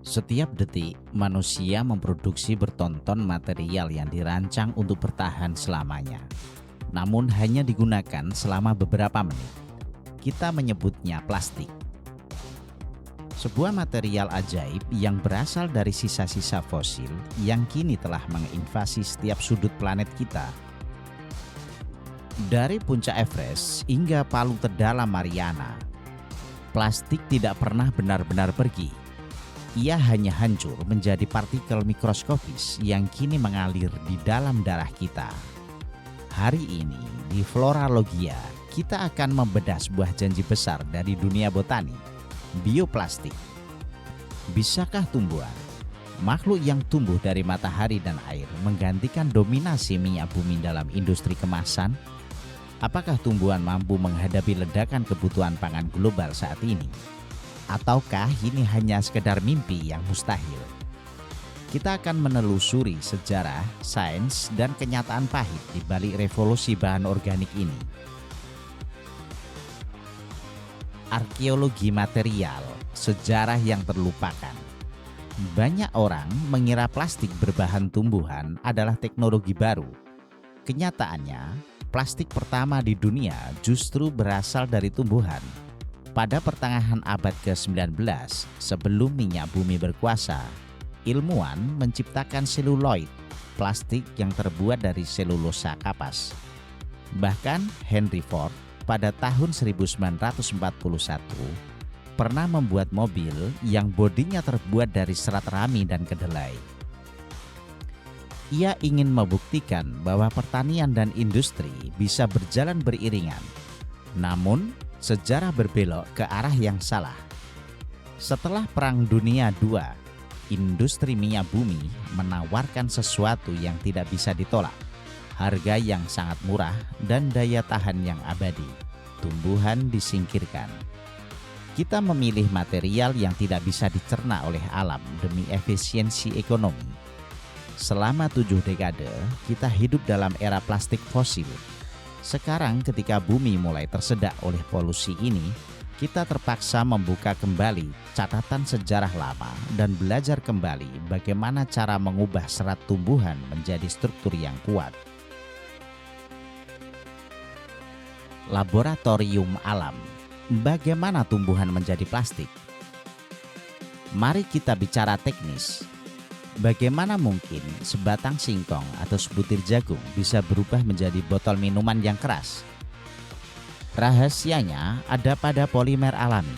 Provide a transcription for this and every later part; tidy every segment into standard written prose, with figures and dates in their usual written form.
Setiap detik, manusia memproduksi bertonton material yang dirancang untuk bertahan selamanya. Namun hanya digunakan selama beberapa menit. Kita menyebutnya plastik. Sebuah material ajaib yang berasal dari sisa-sisa fosil yang kini telah menginvasi setiap sudut planet kita. Dari puncak Everest hingga palu terdalam Mariana, plastik tidak pernah benar-benar pergi. Ia hanya hancur menjadi partikel mikroskopis yang kini mengalir di dalam darah kita. Hari ini di Floralogia, kita akan membedah sebuah janji besar dari dunia botani, bioplastik. Bisakah tumbuhan, makhluk yang tumbuh dari matahari dan air, menggantikan dominasi minyak bumi dalam industri kemasan? Apakah tumbuhan mampu menghadapi ledakan kebutuhan pangan global saat ini? Ataukah ini hanya sekedar mimpi yang mustahil? Kita akan menelusuri sejarah, sains, dan kenyataan pahit di balik revolusi bahan organik ini. Arkeologi material, sejarah yang terlupakan. Banyak orang mengira plastik berbahan tumbuhan adalah teknologi baru. Kenyataannya, plastik pertama di dunia justru berasal dari tumbuhan. Pada pertengahan abad ke-19, sebelum minyak bumi berkuasa, ilmuwan menciptakan seluloid, plastik yang terbuat dari selulosa kapas. Bahkan Henry Ford pada tahun 1941 pernah membuat mobil yang bodinya terbuat dari serat rami dan kedelai. Ia ingin membuktikan bahwa pertanian dan industri bisa berjalan beriringan. Namun, sejarah berbelok ke arah yang salah. Setelah Perang Dunia II, industri minyak bumi menawarkan sesuatu yang tidak bisa ditolak, harga yang sangat murah dan daya tahan yang abadi. Tumbuhan disingkirkan. Kita memilih material yang tidak bisa dicerna oleh alam demi efisiensi ekonomi. Selama 7 dekade, kita hidup dalam era plastik fosil. Sekarang ketika bumi mulai tersedak oleh polusi ini, kita terpaksa membuka kembali catatan sejarah lama dan belajar kembali bagaimana cara mengubah serat tumbuhan menjadi struktur yang kuat. Laboratorium alam. Bagaimana tumbuhan menjadi plastik? Mari kita bicara teknis. Bagaimana mungkin sebatang singkong atau sebutir jagung bisa berubah menjadi botol minuman yang keras? Rahasianya ada pada polimer alami.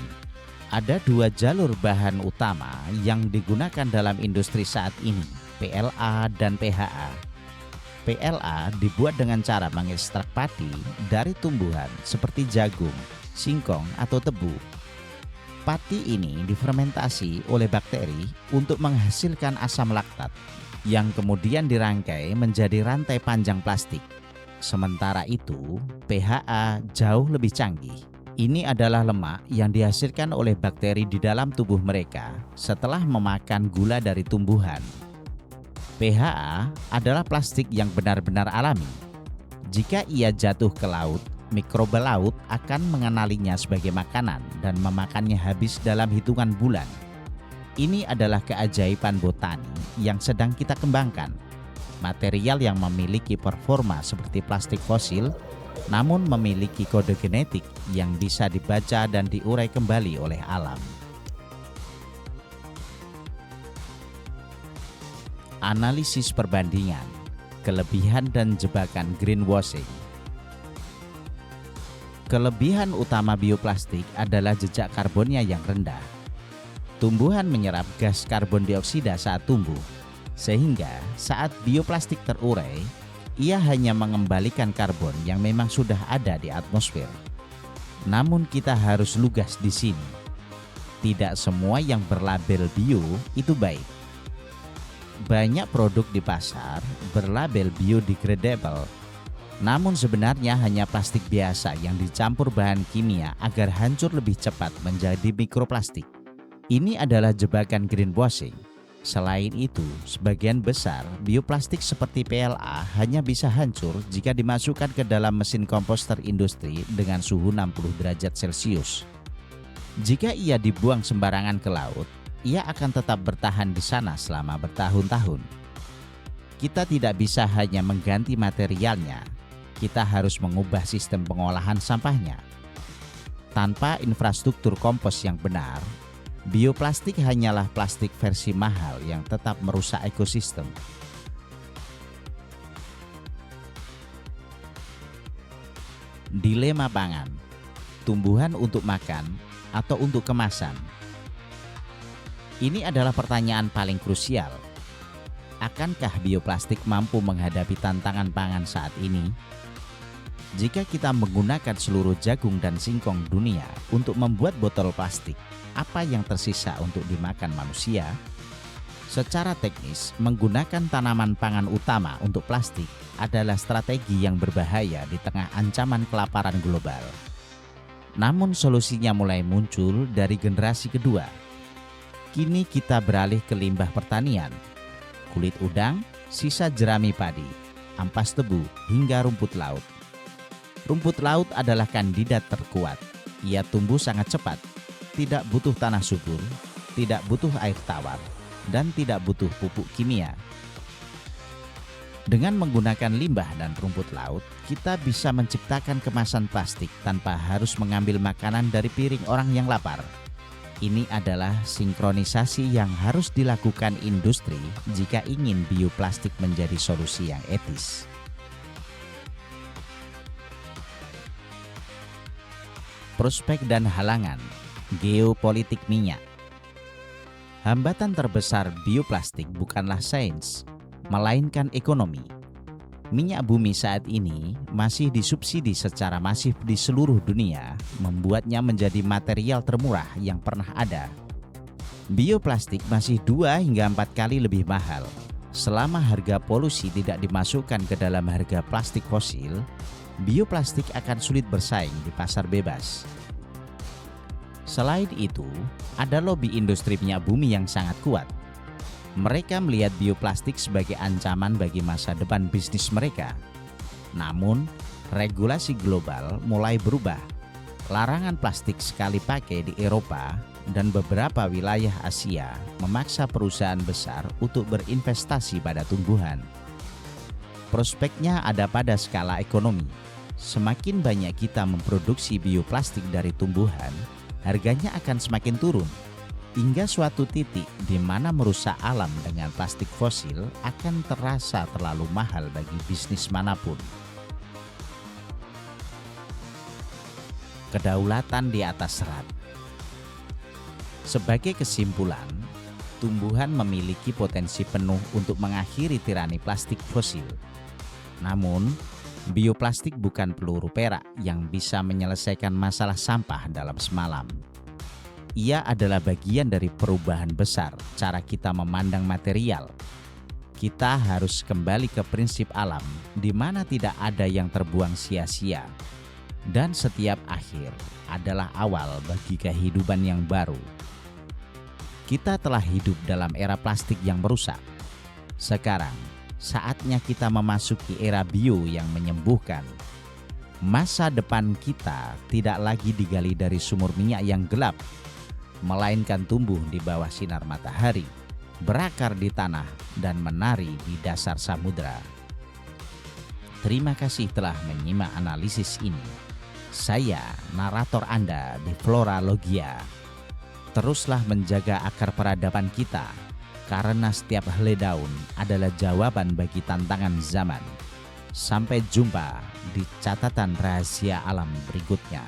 Ada 2 jalur bahan utama yang digunakan dalam industri saat ini, PLA dan PHA. PLA dibuat dengan cara mengekstrak padi dari tumbuhan seperti jagung, singkong, atau tebu. Pati ini difermentasi oleh bakteri untuk menghasilkan asam laktat yang kemudian dirangkai menjadi rantai panjang plastik. Sementara itu, PHA jauh lebih canggih. Ini adalah lemak yang dihasilkan oleh bakteri di dalam tubuh mereka setelah memakan gula dari tumbuhan. PHA adalah plastik yang benar-benar alami. Jika ia jatuh ke laut, mikroba laut akan mengenalinya sebagai makanan dan memakannya habis dalam hitungan bulan. Ini adalah keajaiban botani yang sedang kita kembangkan. Material yang memiliki performa seperti plastik fosil, namun memiliki kode genetik yang bisa dibaca dan diurai kembali oleh alam. Analisis perbandingan, kelebihan dan jebakan greenwashing. Kelebihan utama bioplastik adalah jejak karbonnya yang rendah. Tumbuhan menyerap gas karbon dioksida saat tumbuh, sehingga saat bioplastik terurai, ia hanya mengembalikan karbon yang memang sudah ada di atmosfer. Namun kita harus lugas di sini. Tidak semua yang berlabel bio itu baik. Banyak produk di pasar berlabel biodegradable, namun sebenarnya hanya plastik biasa yang dicampur bahan kimia agar hancur lebih cepat menjadi mikroplastik. Ini adalah jebakan greenwashing. Selain itu, sebagian besar bioplastik seperti PLA hanya bisa hancur jika dimasukkan ke dalam mesin komposter industri dengan suhu 60 derajat Celcius. Jika ia dibuang sembarangan ke laut, ia akan tetap bertahan di sana selama bertahun-tahun. Kita tidak bisa hanya mengganti materialnya, kita harus mengubah sistem pengolahan sampahnya. Tanpa infrastruktur kompos yang benar, bioplastik hanyalah plastik versi mahal yang tetap merusak ekosistem. Dilema pangan, tumbuhan untuk makan atau untuk kemasan. Ini adalah pertanyaan paling krusial. Akankah bioplastik mampu menghadapi tantangan pangan saat ini? Jika kita menggunakan seluruh jagung dan singkong dunia untuk membuat botol plastik, apa yang tersisa untuk dimakan manusia? Secara teknis, menggunakan tanaman pangan utama untuk plastik adalah strategi yang berbahaya di tengah ancaman kelaparan global. Namun solusinya mulai muncul dari generasi kedua. Kini kita beralih ke limbah pertanian, kulit udang, sisa jerami padi, ampas tebu, hingga rumput laut. Rumput laut adalah kandidat terkuat. Ia tumbuh sangat cepat, tidak butuh tanah subur, tidak butuh air tawar, dan tidak butuh pupuk kimia. Dengan menggunakan limbah dan rumput laut, kita bisa menciptakan kemasan plastik tanpa harus mengambil makanan dari piring orang yang lapar. Ini adalah sinkronisasi yang harus dilakukan industri jika ingin bioplastik menjadi solusi yang etis. Prospek dan halangan, geopolitik minyak. Hambatan terbesar bioplastik bukanlah sains, melainkan ekonomi. Minyak bumi saat ini masih disubsidi secara masif di seluruh dunia, membuatnya menjadi material termurah yang pernah ada. Bioplastik masih 2 hingga 4 kali lebih mahal. Selama harga polusi tidak dimasukkan ke dalam harga plastik fosil, bioplastik akan sulit bersaing di pasar bebas. Selain itu, ada lobi industri minyak bumi yang sangat kuat. Mereka melihat bioplastik sebagai ancaman bagi masa depan bisnis mereka. Namun, regulasi global mulai berubah. Larangan plastik sekali pakai di Eropa dan beberapa wilayah Asia memaksa perusahaan besar untuk berinvestasi pada tumbuhan. Prospeknya ada pada skala ekonomi. Semakin banyak kita memproduksi bioplastik dari tumbuhan, harganya akan semakin turun. Hingga suatu titik di mana merusak alam dengan plastik fosil akan terasa terlalu mahal bagi bisnis manapun. Kedaulatan di atas serat. Sebagai kesimpulan, tumbuhan memiliki potensi penuh untuk mengakhiri tirani plastik fosil. Namun, bioplastik bukan peluru perak yang bisa menyelesaikan masalah sampah dalam semalam. Ia adalah bagian dari perubahan besar cara kita memandang material. Kita harus kembali ke prinsip alam, di mana tidak ada yang terbuang sia-sia. Dan setiap akhir adalah awal bagi kehidupan yang baru. Kita telah hidup dalam era plastik yang merusak. Sekarang, saatnya kita memasuki era bio yang menyembuhkan. Masa depan kita tidak lagi digali dari sumur minyak yang gelap, melainkan tumbuh di bawah sinar matahari, berakar di tanah, dan menari di dasar samudra. Terima kasih telah menyimak analisis ini. Saya, narator Anda di Flora Logia. Teruslah menjaga akar peradaban kita, karena setiap helai daun adalah jawaban bagi tantangan zaman. Sampai jumpa di catatan rahasia alam berikutnya.